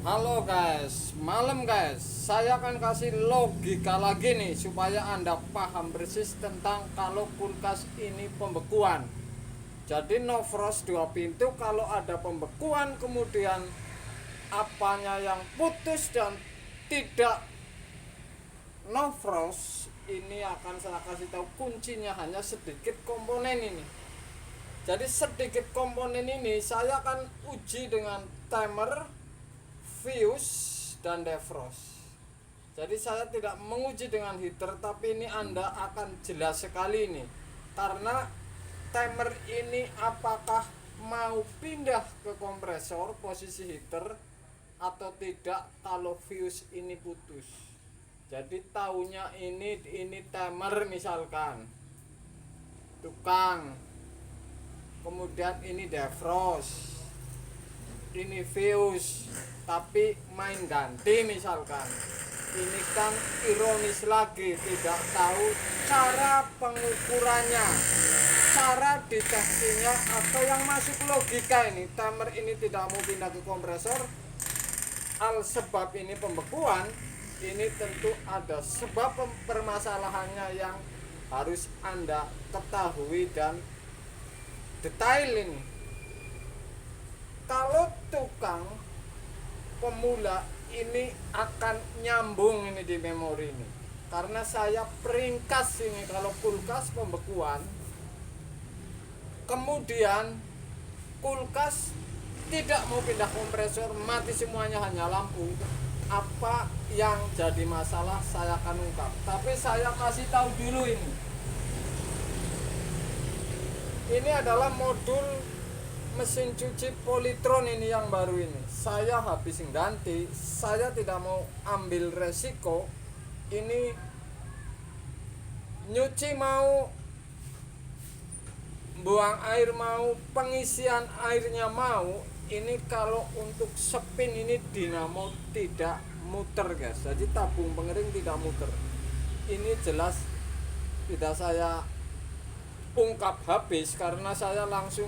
Halo guys, malam guys. Saya akan kasih logika lagi nih supaya Anda paham persis tentang kalau kulkas ini pembekuan. Jadi no frost 2 pintu, kalau ada pembekuan kemudian apanya yang putus dan tidak no frost, ini akan saya kasih tahu kuncinya hanya sedikit komponen ini. Jadi sedikit komponen ini saya akan uji dengan timer, fuse, dan defrost. Jadi saya tidak menguji dengan heater, tapi ini Anda akan jelas sekali ini. Karena timer ini apakah mau pindah ke kompresor posisi heater atau tidak kalau fuse ini putus. Jadi tahunya ini timer misalkan. Tukang. Kemudian ini defrost. Ini fuse, tapi main ganti misalkan. Ini kan ironis lagi, tidak tahu cara pengukurannya, cara deteksinya, atau yang masuk logika ini. Timer ini tidak mau pindah ke kompresor, sebab ini pembekuan. Ini tentu ada sebab permasalahannya yang harus Anda ketahui dan detail ini. Kalau tukang pemula ini akan nyambung ini di memori ini, karena saya peringkas ini. Kalau kulkas pembekuan, kemudian kulkas tidak mau pindah kompresor, mati semuanya, hanya lampu, apa yang jadi masalah saya akan ungkap. Tapi saya kasih tahu dulu ini adalah modul mesin cuci Polytron ini yang baru ini. Saya habis ganti, saya tidak mau ambil resiko. Ini nyuci mau, buang air mau, pengisian airnya mau. Ini kalau untuk spin ini dinamo tidak muter guys. Jadi tabung pengering tidak muter. Ini jelas tidak saya ungkap habis karena saya langsung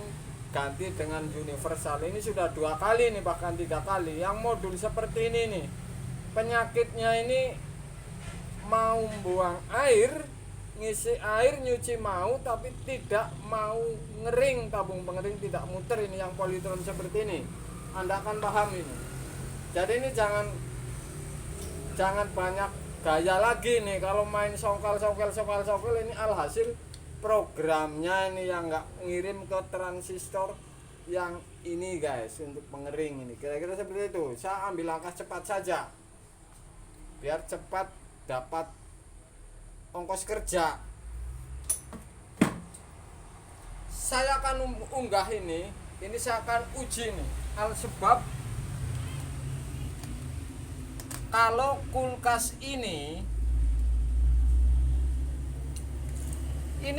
ganti dengan universal. Ini sudah 2 kali nih, bahkan 3 kali. Yang modul seperti ini nih, penyakitnya ini mau buang air, ngisi air, nyuci mau, tapi tidak mau ngering, tabung pengering tidak muter. Ini yang Polytron seperti ini, Anda akan paham ini. Jadi ini jangan banyak gaya lagi nih kalau main songkel ini. Alhasil programnya ini yang nggak ngirim ke transistor yang ini guys, untuk pengering ini. Kira-kira seperti itu. Saya ambil langkah cepat saja biar cepat dapat ongkos kerja. Saya akan unggah ini saya akan uji nih sebab kalau kulkas ini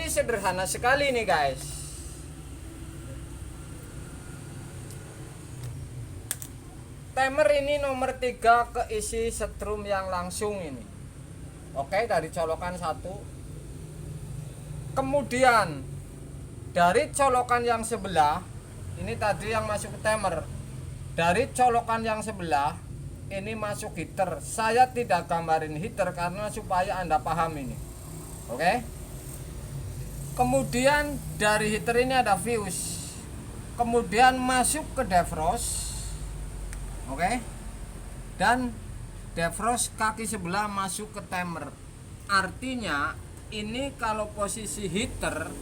sederhana sekali nih guys. Timer ini nomor 3 keisi setrum yang langsung ini. Oke, dari colokan 1. Kemudian dari colokan yang sebelah, ini tadi yang masuk ke timer. Dari colokan yang sebelah ini masuk heater. Saya tidak gambarin heater karena supaya Anda paham ini. Oke. Kemudian dari heater ini ada fuse, kemudian masuk ke defrost, oke, dan defrost kaki sebelah masuk ke timer. Artinya ini kalau posisi heater,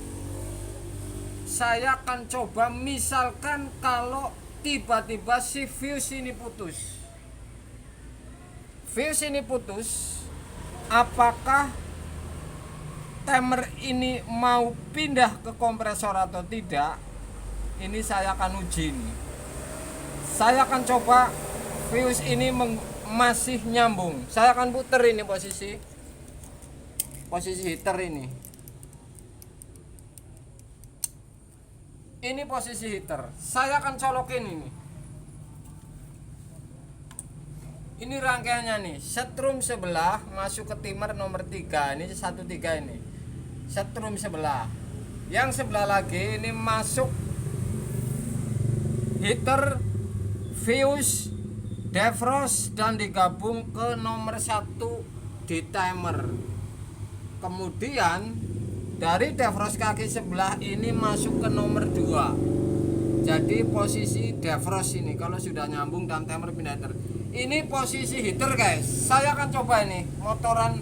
saya akan coba misalkan kalau tiba-tiba si fuse ini putus. Fuse ini putus, apakah timer ini mau pindah ke kompresor atau tidak? Ini saya akan uji nih. Saya akan coba fuse ini masih nyambung. Saya akan puter ini posisi heater ini. Ini posisi heater. Saya akan colokin ini. Ini rangkaiannya nih. Setrum sebelah masuk ke timer nomor 3. Ini 13 ini. Setrum sebelah. Yang sebelah lagi ini masuk heater, fuse, defrost dan digabung ke nomor 1 di timer. Kemudian dari defrost kaki sebelah ini masuk ke nomor 2. Jadi posisi defrost ini kalau sudah nyambung dan timer pindah heater. Ini posisi heater guys. Saya akan coba ini motoran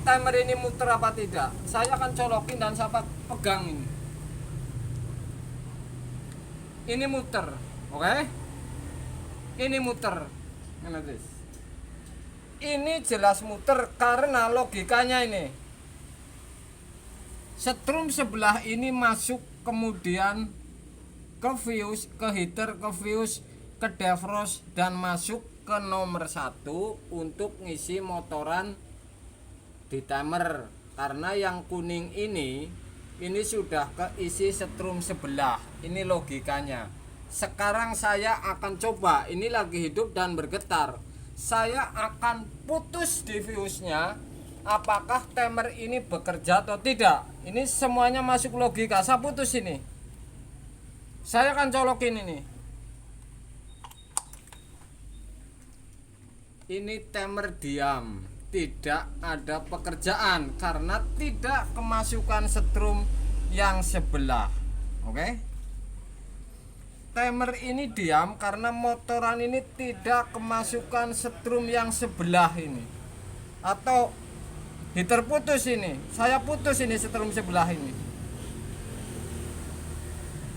timer ini muter apa tidak. Saya akan colokin dan saya pegang ini. Ini muter, oke? Ini muter. Ini jelas muter karena logikanya ini. Setrum sebelah ini masuk kemudian ke fuse, ke heater, ke fuse, ke defrost dan masuk ke nomor 1 untuk ngisi motoran di timer. Karena yang kuning ini sudah keisi setrum sebelah. Ini logikanya. Sekarang saya akan coba, ini lagi hidup dan bergetar. Saya akan putus di fuse-nya. Apakah timer ini bekerja atau tidak? Ini semuanya masuk logika. Saya putus ini. Saya akan colokin ini. Ini timer diam, tidak ada pekerjaan karena tidak kemasukan setrum yang sebelah. Oke? Timer ini diam karena motoran ini tidak kemasukan setrum yang sebelah ini. Atau heater putus ini. Saya putus ini setrum sebelah ini.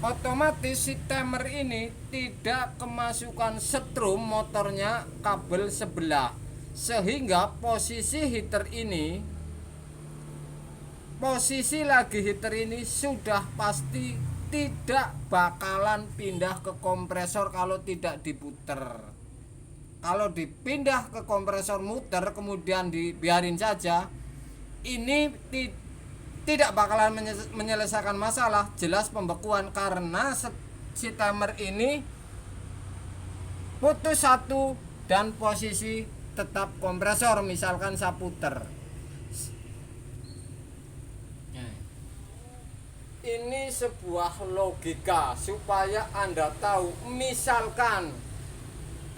Otomatis si timer ini tidak kemasukan setrum motornya kabel sebelah. Sehingga posisi heater ini, posisi lagi heater ini sudah pasti tidak bakalan pindah ke kompresor kalau tidak diputer. Kalau dipindah ke kompresor muter kemudian dibiarin saja, ini tidak bakalan menyelesaikan masalah. Jelas pembekuan karena si timer ini putus satu dan posisi tetap kompresor. Misalkan saya puter, ini sebuah logika supaya Anda tahu. Misalkan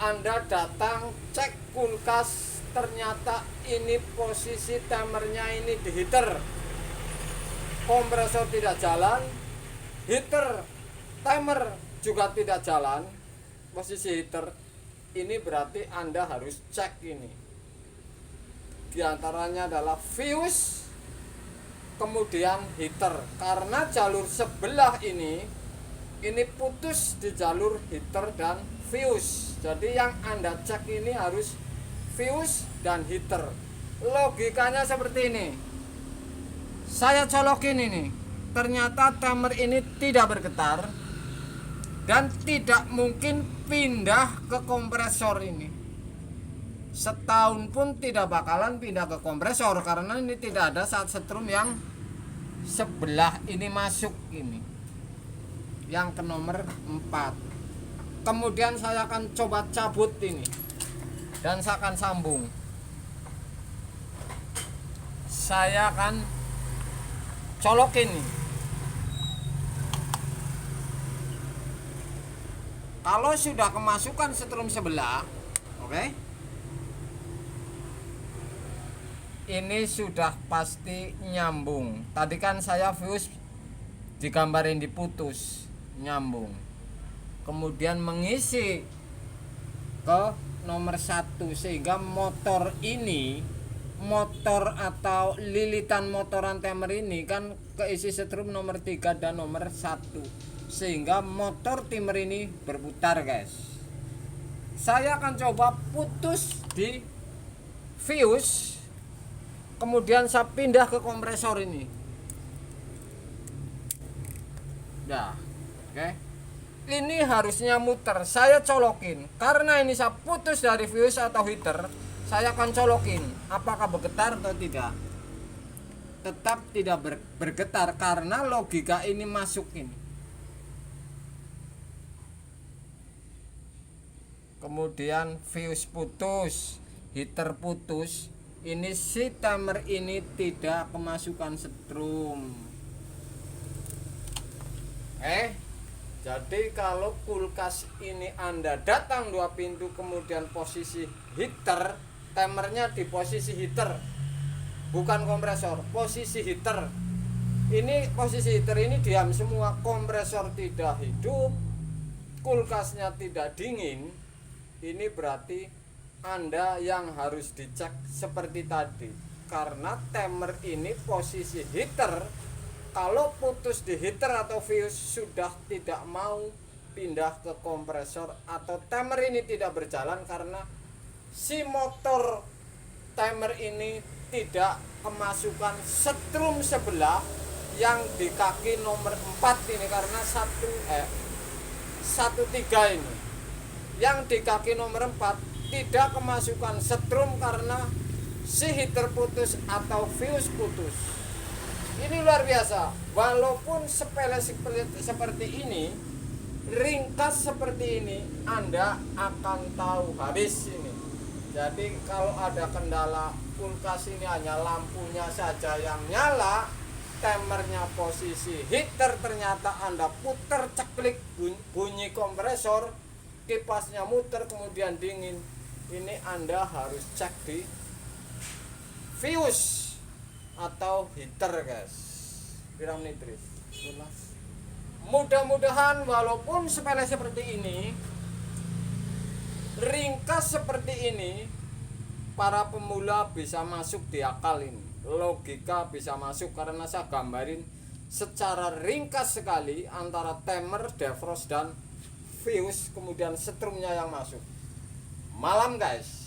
Anda datang cek kulkas, ternyata ini posisi timernya ini di heater, kompresor tidak jalan, heater, timer juga tidak jalan, posisi heater. Ini berarti Anda harus cek ini. Di antaranya adalah fuse, kemudian heater. Karena jalur sebelah ini putus di jalur heater dan fuse. Jadi yang Anda cek ini harus fuse dan heater. Logikanya seperti ini. Saya colokin ini. Ternyata timer ini tidak bergetar dan tidak mungkin pindah ke kompresor ini. Setahun pun tidak bakalan pindah ke kompresor karena ini tidak ada saat setrum yang sebelah ini masuk ini. Yang ke nomor 4. Kemudian saya akan coba cabut ini dan saya akan sambung. Saya akan colokin ini. Kalau sudah kemasukan setrum sebelah, oke, ini sudah pasti nyambung. Tadi kan saya fuse digambarin diputus, nyambung. Kemudian mengisi ke nomor 1 sehingga motor ini, motor atau lilitan motoran timer ini kan keisi setrum nomor 3 dan nomor 1, sehingga motor timer ini berputar guys. Saya akan coba putus di fuse, kemudian saya pindah ke kompresor ini. Dah, oke. Ini harusnya muter. Saya colokin. Karena ini saya putus dari fuse atau heater, saya akan colokin. Apakah bergetar atau tidak? Tetap tidak bergetar karena logika ini masukin. Kemudian fuse putus, heater putus. Ini si timer ini tidak kemasukan setrum. Jadi kalau kulkas ini Anda datang 2 pintu kemudian posisi heater, timernya di posisi heater, bukan kompresor, posisi heater. Ini posisi heater ini diam semua, kompresor tidak hidup, kulkasnya tidak dingin. Ini berarti Anda yang harus dicek seperti tadi. Karena timer ini posisi heater, kalau putus di heater atau fuse sudah tidak mau pindah ke kompresor atau timer ini tidak berjalan karena si motor timer ini tidak kemasukan setrum sebelah yang di kaki nomor 4 ini, karena 13 ini yang di kaki nomor 4 tidak kemasukan setrum karena si heater putus atau fuse putus. Ini luar biasa. Walaupun sepele seperti ini, ringkas seperti ini, Anda akan tahu habis ini. Jadi kalau ada kendala kulkas ini hanya lampunya saja yang nyala, timernya posisi heater, ternyata Anda puter ceklik bunyi kompresor, kipasnya muter kemudian dingin. Ini Anda harus cek di fuse atau heater, guys. Pirang menit, Tris? Mudah-mudahan walaupun sepele seperti ini, ringkas seperti ini, para pemula bisa masuk di akal ini. Logika bisa masuk karena saya gambarin secara ringkas sekali antara timer, defrost dan fuse, kemudian setrumnya yang masuk. Malam, guys.